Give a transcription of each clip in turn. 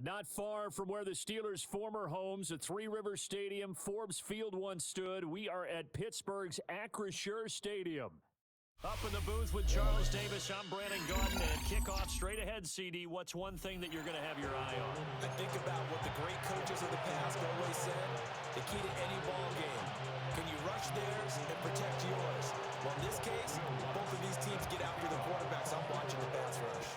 But not far from where the Steelers' former homes, at Three Rivers Stadium, Forbes Field once stood, we are at Pittsburgh's Acrisure Stadium. Up in the booth with Charles Davis, I'm Brandon Gaudin, and kickoff straight ahead, CD. What's one thing that you're going to have your eye on? I think about what the great coaches of the past always said. The key to any ball game. Can you rush theirs and protect yours? Well, in this case, both of these teams get after the quarterbacks. I'm watching the pass rush.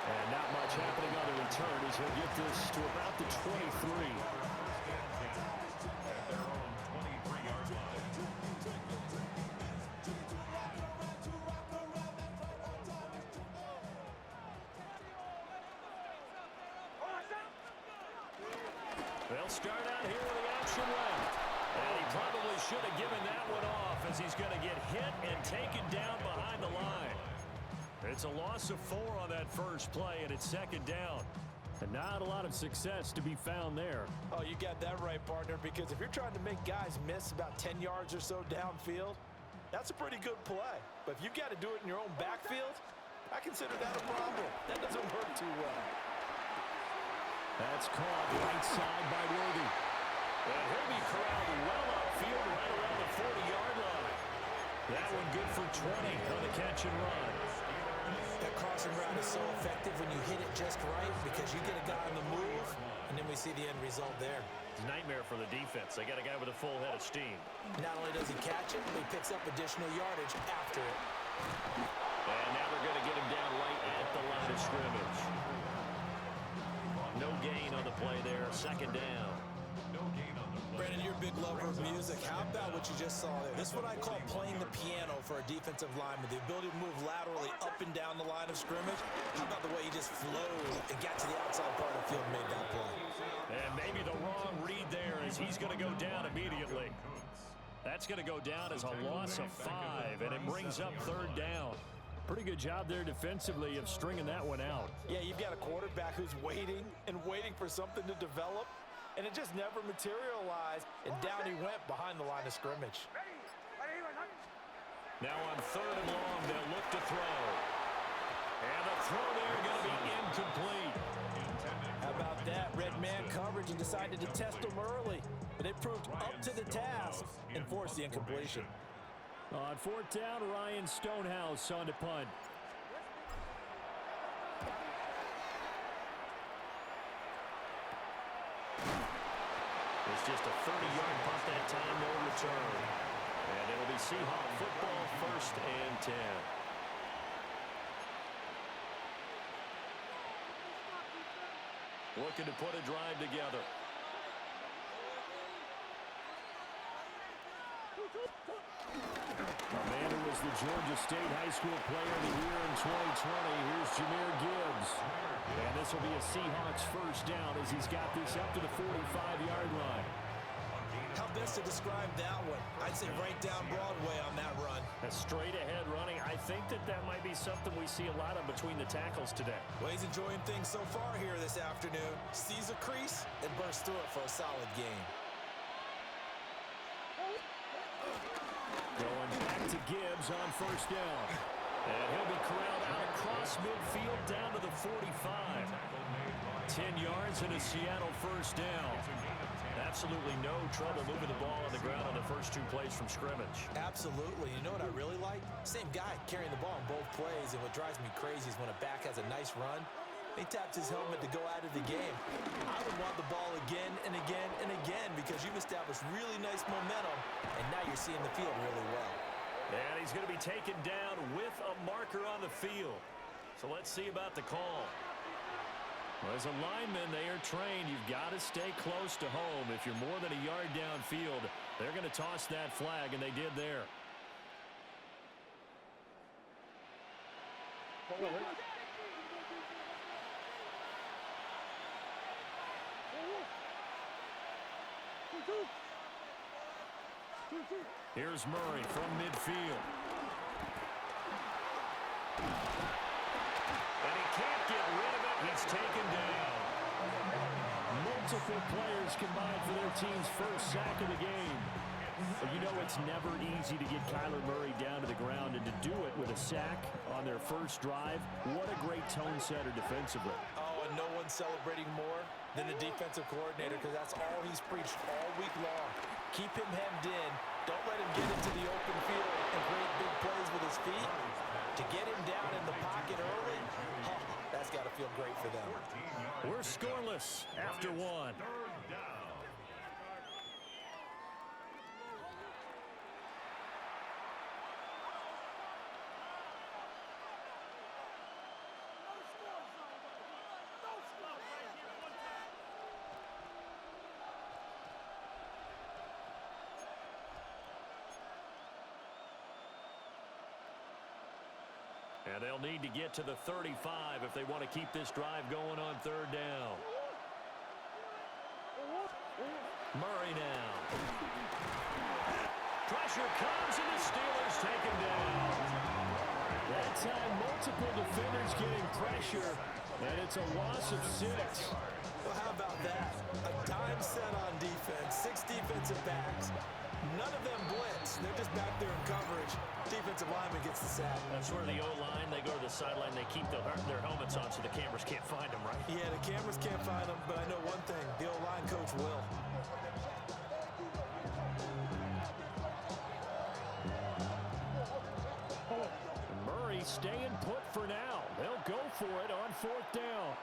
And not much happening on the return as he'll get this to about the 23. They'll start out here with the option left. And he probably should have given that one off as he's going to get hit and taken down behind the line. It's a loss of 4 on that first play, and it's second down. And not a lot of success to be found there. Oh, you got that right, partner, because if you're trying to make guys miss about 10 yards or so downfield, that's a pretty good play. But if you've got to do it in your own backfield, I consider that a problem. That doesn't work too well. That's caught right side by Worthy. And he'll be corralled well upfield right around the 40-yard line. That one good for 20 on the catch and run. That crossing route is so effective when you hit it just right because you get a guy on the move, and then we see the end result there. It's a nightmare for the defense. They got a guy with a full head of steam. Not only does he catch it, but he picks up additional yardage after it. And now they're going to get him down right at the line of scrimmage. No gain on the play there. Second down. Brandon, you're a big lover of music. How about what you just saw there? This is what I call playing the piano for a defensive lineman. The ability to move laterally up and down the line of scrimmage. How about the way he just flowed and got to the outside part of the field and made that play? And maybe the wrong read there as he's going to go down immediately. That's going to go down as a loss of 5, and it brings up third down. Pretty good job there defensively of stringing that one out. Yeah, you've got a quarterback who's waiting and waiting for something to develop, and it just never materialized, and down he went behind the line of scrimmage. Now on third and long, they'll look to throw. And the throw there going to be incomplete. How about that? Red man coverage and decided to test him early, but it proved up to the task and forced the incompletion. On fourth down, Ryan Stonehouse on to punt. It's just a 30-yard punt that time, no return. And it'll be Seahawk football, 1st and 10. Looking to put a drive together. A man who was the Georgia State High School Player of the Year in 2020. Here's Jahmyr Gibbs. And this will be a Seahawks first down as he's got this up to the 45-yard line. How best to describe that one? I'd say right down Broadway on that run. A straight-ahead running. I think that might be something we see a lot of between the tackles today. Well, he's enjoying things so far here this afternoon. Sees a crease and bursts through it for a solid gain. Going back to Gibbs on first down. And he'll be corralled out across midfield down to the 45. 10 yards and a Seattle first down. Absolutely no trouble moving the ball on the ground on the first 2 plays from scrimmage. Absolutely. You know what I really like? Same guy carrying the ball in both plays, and what drives me crazy is when a back has a nice run, he taps his helmet to go out of the game. I would want the ball again and again and again because you've established really nice momentum, and now you're seeing the field really well. And he's going to be taken down with a marker on the field. So let's see about the call. Well, as a lineman, they are trained. You've got to stay close to home. If you're more than a yard downfield, they're going to toss that flag, and they did there. Here's Murray from midfield. And he can't get rid of it. He's taken down. Multiple players combined for their team's first sack of the game. Well, you know it's never easy to get Kyler Murray down to the ground, and to do it with a sack on their first drive, what a great tone setter defensively. Oh, and no one's celebrating more than the defensive coordinator, because that's all he's preached all week long. Keep him hemmed in. Don't let him get into the open field and create big plays with his feet. To get him down in the pocket early, that's got to feel great for them. We're scoreless after one. And they'll need to get to the 35 if they want to keep this drive going on third down. Murray now. Pressure comes, and the Steelers take him down. That time, multiple defenders getting pressure, and it's a loss of 6. Well, how about that? A dime set on defense, 6 defensive backs. None of them blitz. They're just back there in coverage. Defensive lineman gets the sack. That's where the O-line, they go to the sideline, they keep their helmets on so the cameras can't find them, right? Yeah, the cameras can't find them, but I know one thing. The O-line coach will. Murray staying put for now. They'll go for it on fourth down.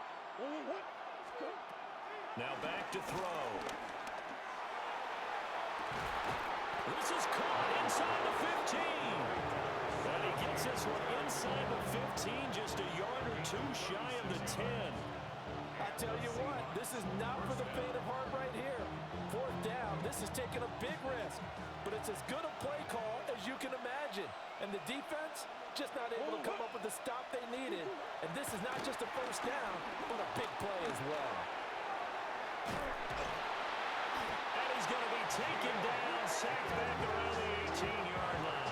Now back to throw. This is caught inside the 15. And he gets this one inside the 15, just a yard or two shy of the 10. I tell you what, this is not for the faint of heart right here. Fourth down, this is taking a big risk. But it's as good a play call as you can imagine. And the defense just not able to come up with the stop they needed. And this is not just a first down, but a big play as well. And he's going to be taken down, sacked back around the 18-yard line.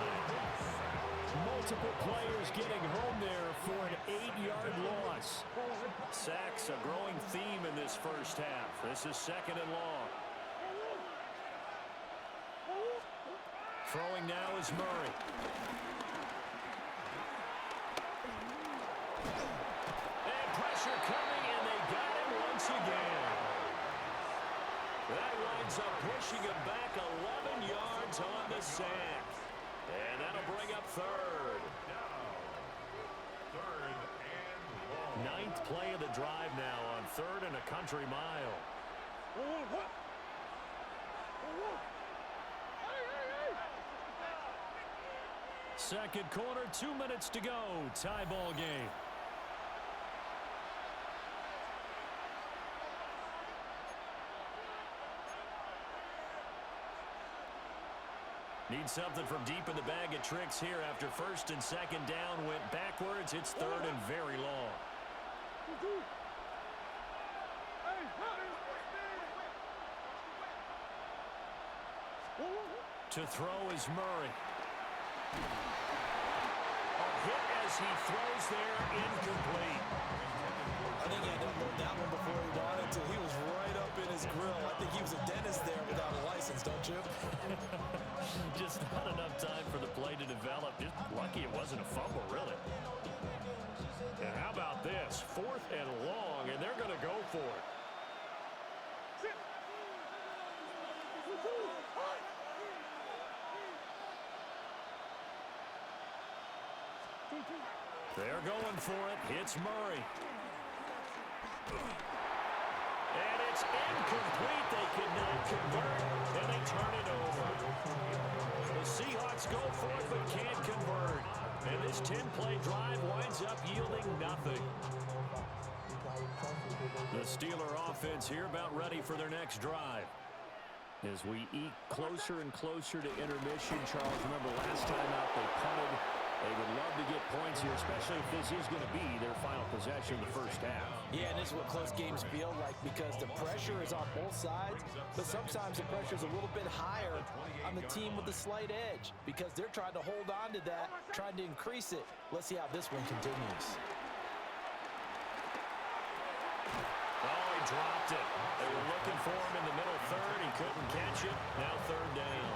Multiple players getting home there for an 8-yard loss. Sacks a growing theme in this first half. This is second and long. Throwing now is Murray. And pressure coming, and they got him once again. That winds up pushing him back 11 yards on the sack. And that'll bring up third. Ninth play of the drive now on third and a country mile. Second quarter, 2 minutes to go. Tie ball game. Need something from deep in the bag of tricks here after first and second down went backwards. It's third and very long. To throw is Murray. A hit as he throws there, incomplete. I think he had to load that one before he wanted to. He was right up in his grill. I think he was a dentist there without a license, don't you? Just not enough time for the play to develop. Just lucky it wasn't a fumble, really. And how about this? Fourth and long, and they're going to go for it. They're going for it. It's Murray. And it's incomplete. They could not convert, and they turn it over. The Seahawks go for it but can't convert. And this 10-play drive winds up yielding nothing. The Steeler offense here about ready for their next drive. As we eke closer and closer to intermission, Charles, remember last time out they punted. They would love to get points here, especially if this is going to be their final possession of the first half. Yeah, and this is what close games feel like because the pressure is on both sides, but sometimes the pressure is a little bit higher on the team with the slight edge because they're trying to hold on to that, trying to increase it. Let's see how this one continues. Oh, he dropped it. They were looking for him in the middle third. He couldn't catch it. Now third down.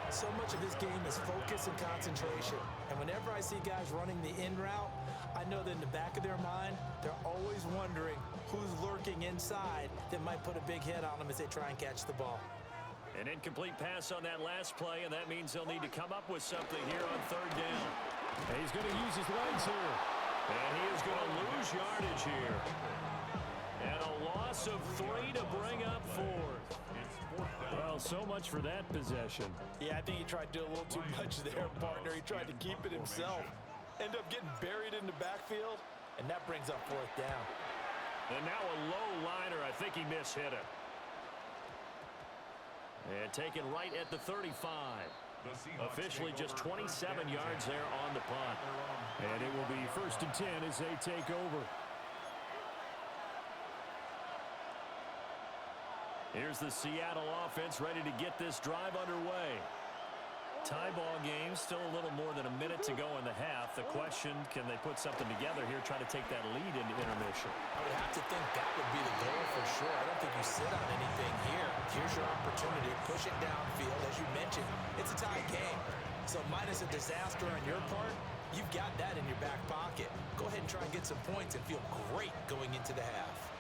So much of this game is focus and concentration. And whenever I see guys running the in route, I know that in the back of their mind, they're always wondering who's lurking inside that might put a big hit on them as they try and catch the ball. An incomplete pass on that last play, and that means they'll need to come up with something here on third down. And he's going to use his legs here. And he is going to lose yardage here. And a loss of 3 to bring up 4. Well, so much for that possession. Yeah, I think he tried to do a little too much there, partner. He tried to keep it himself. Ended up getting buried in the backfield, and that brings up fourth down. And now a low liner. I think he mishit it. And taken right at the 35. Officially just 27 yards there on the punt. And it will be 1st and 10 as they take over. Here's the Seattle offense ready to get this drive underway. Tie ball game, still a little more than a minute to go in the half. The question, can they put something together here, try to take that lead into intermission? I would have to think that would be the goal for sure. I don't think you sit on anything here. Here's your opportunity. Push it downfield. As you mentioned, it's a tie game. So minus a disaster on your part, you've got that in your back pocket. Go ahead and try and get some points and feel great going into the half.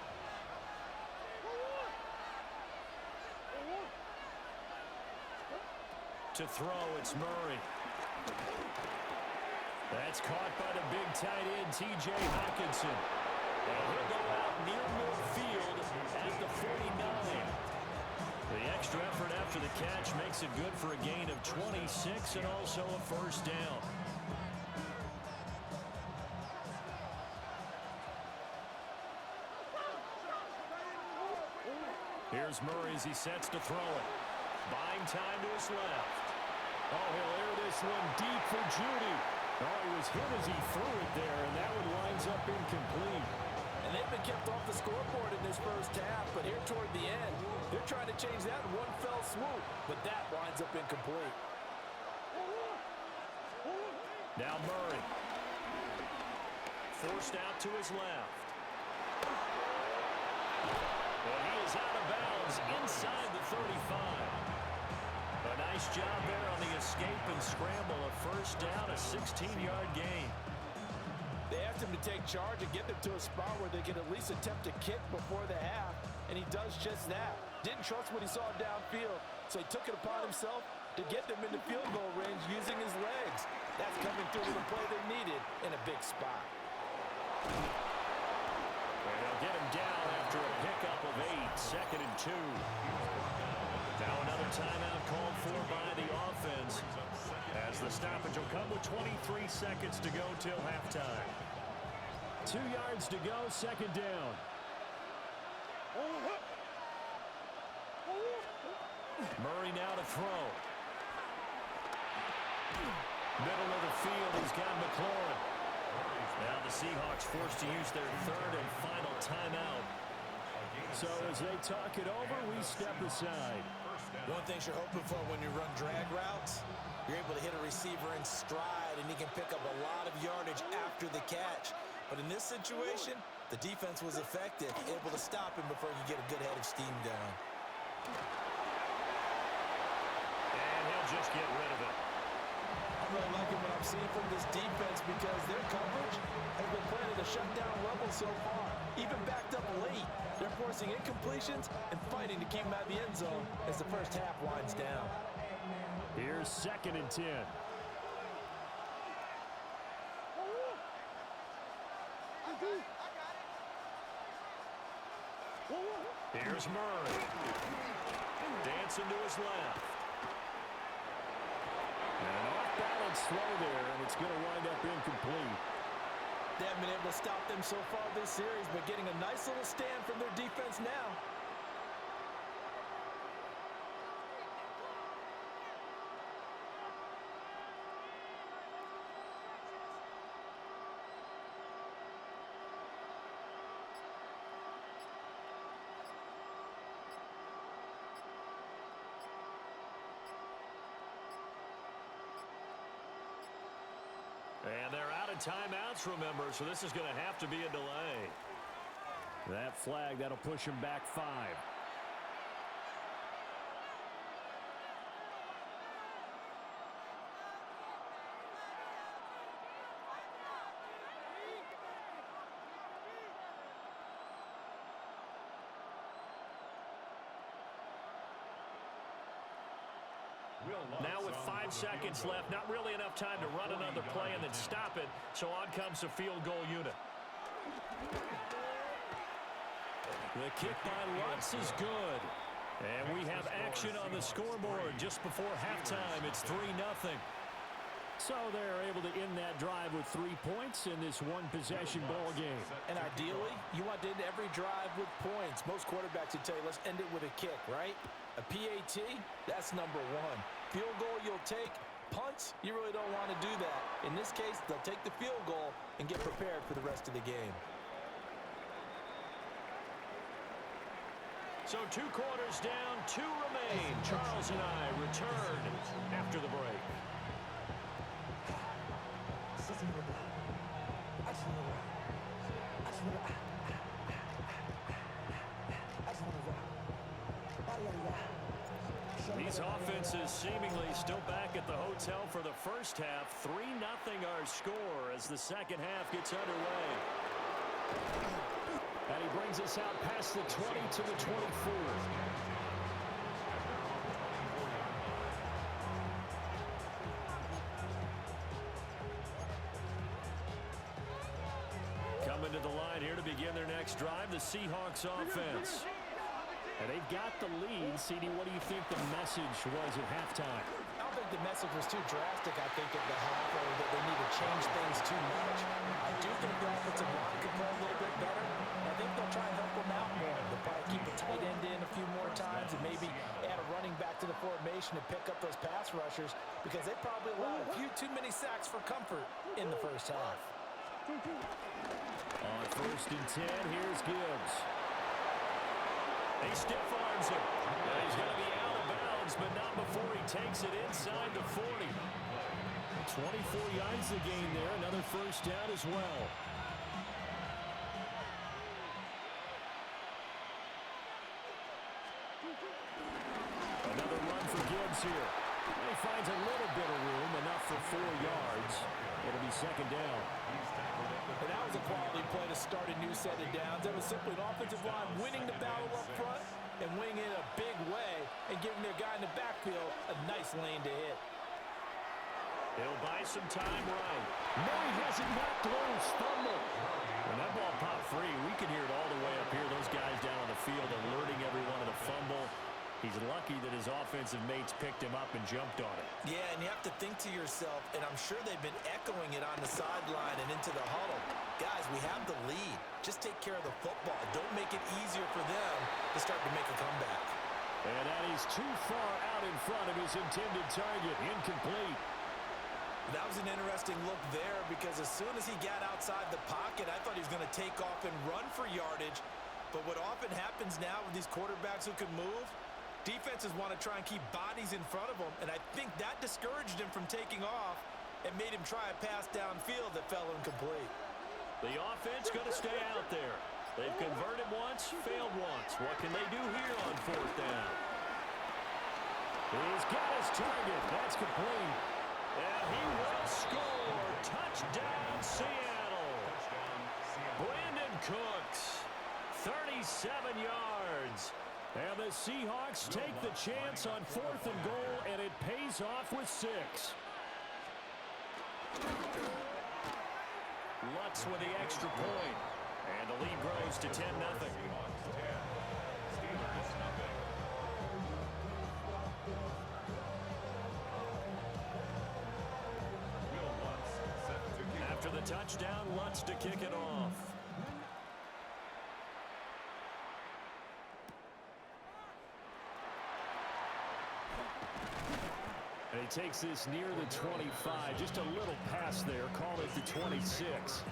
To throw, it's Murray. That's caught by the big tight end, T.J. Hockenson. And he'll go out near midfield at the 49. The extra effort after the catch makes it good for a gain of 26 and also a first down. Here's Murray as he sets to throw it. Buying time to his left. Oh, he'll air this one deep for Judy. Oh, he was hit as he threw it there, and that one winds up incomplete. And they've been kept off the scoreboard in this first half, but here toward the end, they're trying to change that in one fell swoop, but that winds up incomplete. Now Murray. Forced out to his left. And he is out of bounds inside the 35. A nice job there on the escape and scramble. A first down, a 16-yard gain. They asked him to take charge and get them to a spot where they could at least attempt a kick before the half, and he does just that. Didn't trust what he saw downfield, so he took it upon himself to get them into field goal range using his legs. That's coming through with the play they needed in a big spot. And they'll get him down after a pickup of 8, 2nd and 2. Now another timeout called for by the offense as the stoppage will come with 23 seconds to go till halftime. 2 yards to go, 2nd down. Murray now to throw. Middle of the field, he's got McLaurin. Now the Seahawks forced to use their 3rd and final timeout. So as they talk it over, we step aside. One thing you're hoping for when you run drag routes, you're able to hit a receiver in stride, and he can pick up a lot of yardage after the catch. But in this situation, the defense was effective, able to stop him before you get a good head of steam going. And he'll just get rid of it. I'm really liking what I'm seeing from this defense because their coverage has been playing at a shutdown level so far. Even backed up late, they're forcing incompletions and fighting to keep them out of the end zone as the first half winds down. Here's 2nd and 10. Here's Murray. Dancing to his left. An off-balance throw there, and it's going to wind up incomplete. They haven't been able to stop them so far this series, but getting a nice little stand from their defense now. And they're out of timeouts, remember, so this is going to have to be a delay. That flag, that'll push him back 5. Now with 5 seconds left, not really enough time to run another play and then stop it, so on comes the field goal unit. The kick by Lutz is good. And we have action on the scoreboard just before halftime. It's 3-0. So they're able to end that drive with 3 points in this one-possession ball game. And ideally, you want to end every drive with points. Most quarterbacks would tell you, let's end it with a kick, right? A PAT, that's number 1. Field goal you'll take. Punts, you really don't want to do that. In this case, they'll take the field goal and get prepared for the rest of the game. So 2 quarters down, 2 remain. Charles and I return after the break. These offenses seemingly still back at the hotel for the first half. 3-0 our score as the second half gets underway. And he brings us out past the 20 to the 24. Coming to the line here to begin their next drive, the Seahawks offense. And they've got the lead. CD, what do you think the message was at halftime? I don't think the message was too drastic, I think, at the half, or that they need to change things too much. I do think the offensive line could play a little bit better. I think they'll try and help them out more. They'll probably keep a tight end in a few more times and maybe add a running back to the formation and pick up those pass rushers because they probably allowed a few too many sacks for comfort in the first half. On 1st and 10, here's Gibbs. He stiff arms him. And he's going to be out of bounds, but not before he takes it inside the 40. 24 yards to gain there. Another first down as well. Another run for Gibbs here. And he finds a little bit of room, enough for 4 yards. It'll be second down. And that was a quality play to start a new set of downs. That was simply an offensive line winning the battle up front and winning it a big way and giving their guy in the backfield a nice lane to hit. He'll buy some time right. No, he hasn't knocked loose. Fumble. When that ball popped free, we can hear it all the way up here. Those guys down on the field alerting everyone of the fumble. He's lucky that his offensive mates picked him up and jumped on it. Yeah, and you have to think to yourself, and I'm sure they've been echoing it on the sideline and into the huddle. Guys, we have the lead. Just take care of the football. Don't make it easier for them to start to make a comeback. And that is too far out in front of his intended target. Incomplete. That was an interesting look there because as soon as he got outside the pocket, I thought he was going to take off and run for yardage. But what often happens now with these quarterbacks who can move, defenses want to try and keep bodies in front of them, and I think that discouraged him from taking off and made him try a pass downfield that fell incomplete. The offense going to stay out there. They've converted once, failed once. What can they do here on 4th down? He's got his target. That's complete. And he will score. Touchdown, Seattle. Brandon Cooks, 37 yards. And the Seahawks take the chance on 4th and goal, and it pays off with 6. Lutz with the extra point. And the lead grows to 10-0. After the touchdown, Lutz to kick it off. And he takes this near the 25. Just a little pass there. Call it the 26.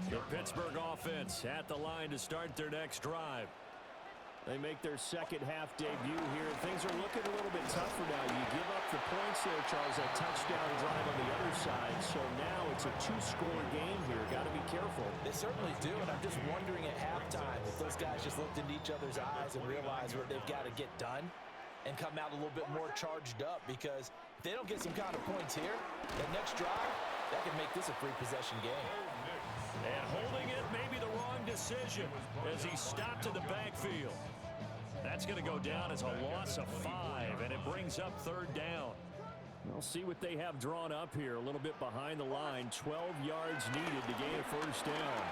The Pittsburgh offense at the line to start their next drive. They make their second half debut here. Things are looking a little bit tougher now. You give up the points there, Charles, that touchdown drive on the other side. So now it's a 2-score game here. Got to be careful. They certainly do, and I'm just wondering at halftime if those guys just looked into each other's eyes and realized what they've got to get done and come out a little bit more charged up, because if they don't get some kind of points here, that next drive, that can make this a free possession game. And holding it may be the wrong decision as he stopped in the backfield. That's going to go down as a loss of 5, and it brings up 3rd down. We'll see what they have drawn up here. A little bit behind the line. 12 yards needed to gain a 1st down.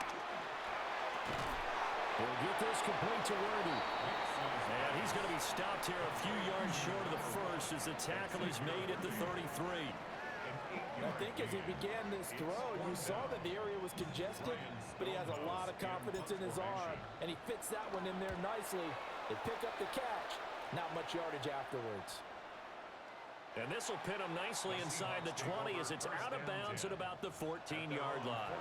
We'll get this complete to Worthy. And he's going to be stopped here a few yards short of the 1st as the tackle is made at the 33. I think as he began this throw, you saw that the area was congested, but he has a lot of confidence in his arm, and he fits that one in there nicely. They pick up the catch. Not much yardage afterwards. And this will pin him nicely inside the 20 as it's out of bounds at about the 14-yard line.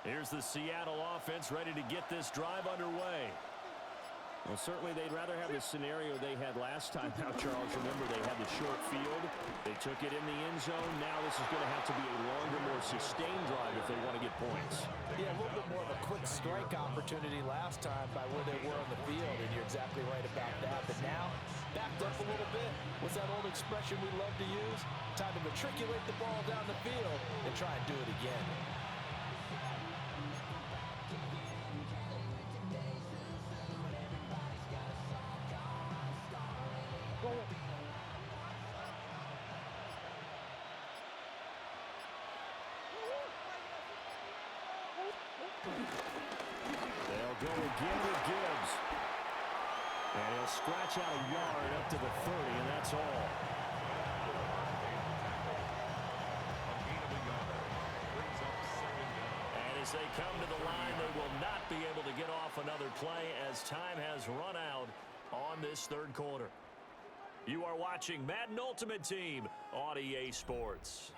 Here's the Seattle offense ready to get this drive underway. Well, certainly they'd rather have the scenario they had last time out, Charles. Remember, they had the short field. They took it in the end zone. Now this is going to have to be a longer, more sustained drive if they want to get points. Yeah, a little bit more of a quick strike opportunity last time by where they were on the field, and you're exactly right about that. But now, backed up a little bit. What's that old expression we love to use? Time to matriculate the ball down the field and try and do it again. They'll go again with Gibbs. And he'll scratch out a yard up to the 30, and that's all. And as they come to the line, they will not be able to get off another play as time has run out on this 3rd quarter. You are watching Madden Ultimate Team on EA Sports.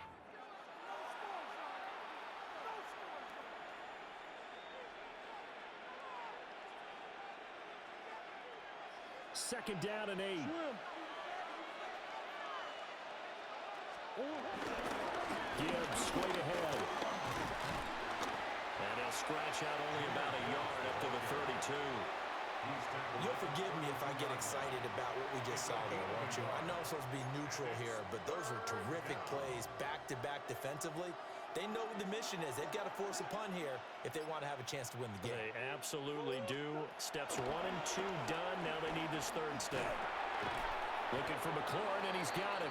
Second down and 8. Gibbs straight ahead. And he'll scratch out only about a yard up to the 32. You'll forgive me if I get excited about what we just saw there, won't you? I know I'm supposed to be neutral here, but those are terrific plays back-to-back defensively. They know what the mission is. They've got to force a punt here if they want to have a chance to win the game. They absolutely do. Steps 1 and 2 done. Now they need this 3rd step. Looking for McLaurin, and he's got him.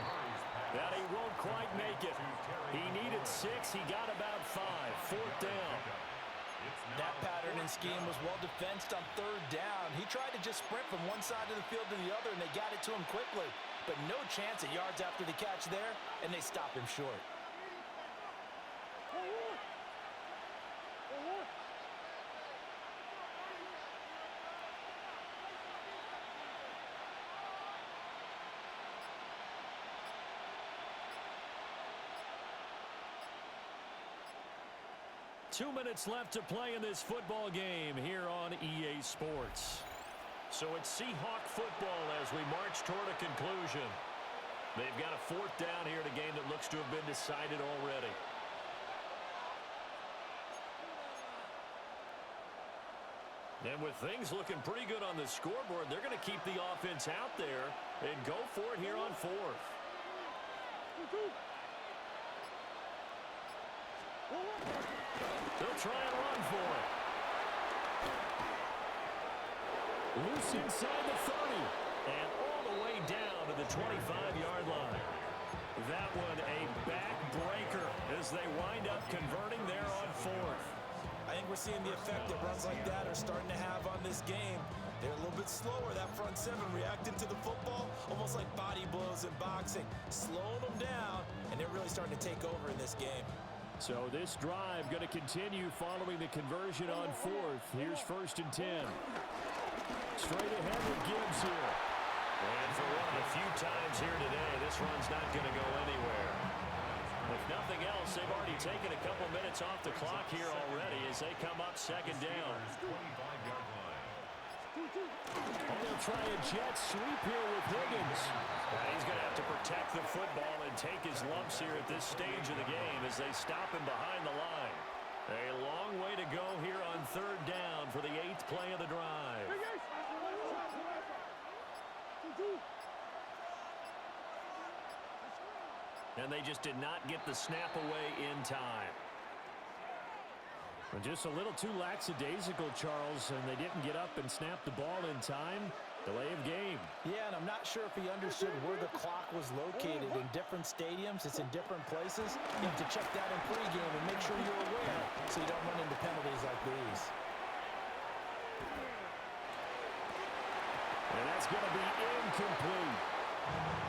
That he won't quite make it. He needed 6. He got about 5. 4th down. That pattern and scheme was well defensed on 3rd down. He tried to just sprint from one side of the field to the other, and they got it to him quickly. But no chance at yards after the catch there, and they stop him short. Two minutes left to play in this football game here on EA Sports. So it's Seahawk football as we march toward a conclusion. They've got a 4th down here in a game that looks to have been decided already. And with things looking pretty good on the scoreboard, they're going to keep the offense out there and go for it here on 4th. They'll try and run for it. Loose inside the 30. And all the way down to the 25-yard line. That one a backbreaker as they wind up converting there on 4th. I think we're seeing the effect that runs like that are starting to have on this game. They're a little bit slower, that front 7, reacting to the football, almost like body blows in boxing, slowing them down, and they're really starting to take over in this game. So this drive going to continue following the conversion on 4th. Here's 1st and 10. Straight ahead with Gibbs here. And for one of the few times here today, this run's not going to go anywhere. If nothing else, they've already taken a couple minutes off the clock here already as they come up 2nd down. Oh, they'll They'll try a jet sweep here with Higgins. He's going to have to protect the football and take his lumps here at this stage of the game as they stop him behind the line. A long way to go here on third down for the 8th play of the drive. And they just did not get the snap away in time. And just a little too lackadaisical, Charles, and they didn't get up and snap the ball in time. Delay of game. Yeah, and I'm not sure if he understood where the clock was located. In different stadiums, it's in different places. You have to check that in pregame and make sure you're aware so you don't run into penalties like these. And that's going to be incomplete.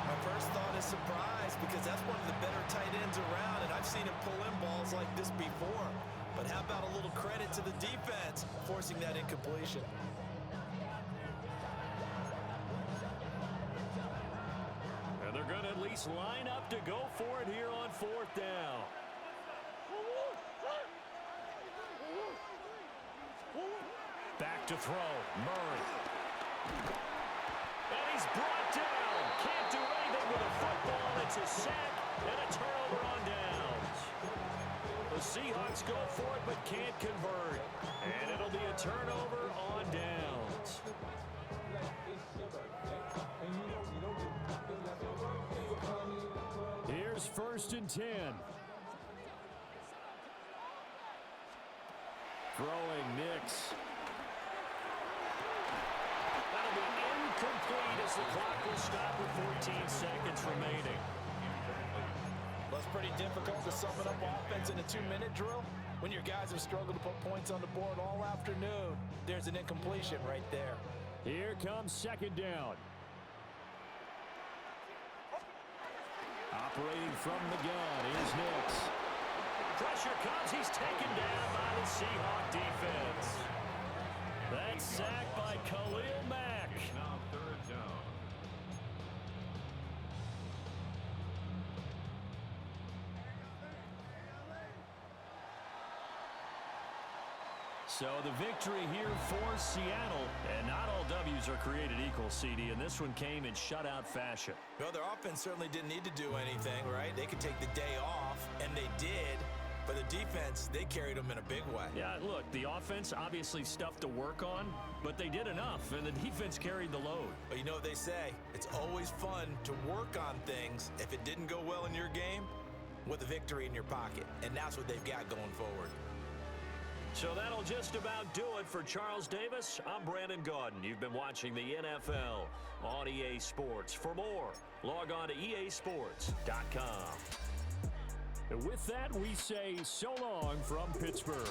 My first thought is surprise because that's one of the better tight ends around, and I've seen him pull in balls like this before. But how about a little credit to the defense forcing that incompletion? And they're going to at least line up to go for it here on fourth down. Back to throw. Murray. And he's brought down. Can't do anything with a football. It's a sack and a turnover on downs. The Seahawks go for it but can't convert. And it'll be a turnover on downs. Here's 1st and 10. Throwing Nix. That'll be incomplete as the clock will stop with 14 seconds remaining. Well, it's pretty difficult to summon up offense in a 2-minute drill when your guys have struggled to put points on the board all afternoon. There's an incompletion right there. Here comes 2nd down. Operating from the gun is Nix. Pressure comes. He's taken down by the Seahawk defense. That's sacked by Khalil Mack. Now 3rd down. So the victory here for Seattle. And not all W's are created equal, CD, and this one came in shutout fashion. Well, their offense certainly didn't need to do anything, right? They could take the day off, and they did. But the defense, they carried them in a big way. Yeah, look, the offense, obviously stuff to work on, but they did enough, and the defense carried the load. But you know what they say, it's always fun to work on things. If it didn't go well in your game, with a victory in your pocket. And that's what they've got going forward. So that'll just about do it for Charles Davis. I'm Brandon Gaudin. You've been watching the NFL on EA Sports. For more, log on to easports.com. And with that, we say so long from Pittsburgh.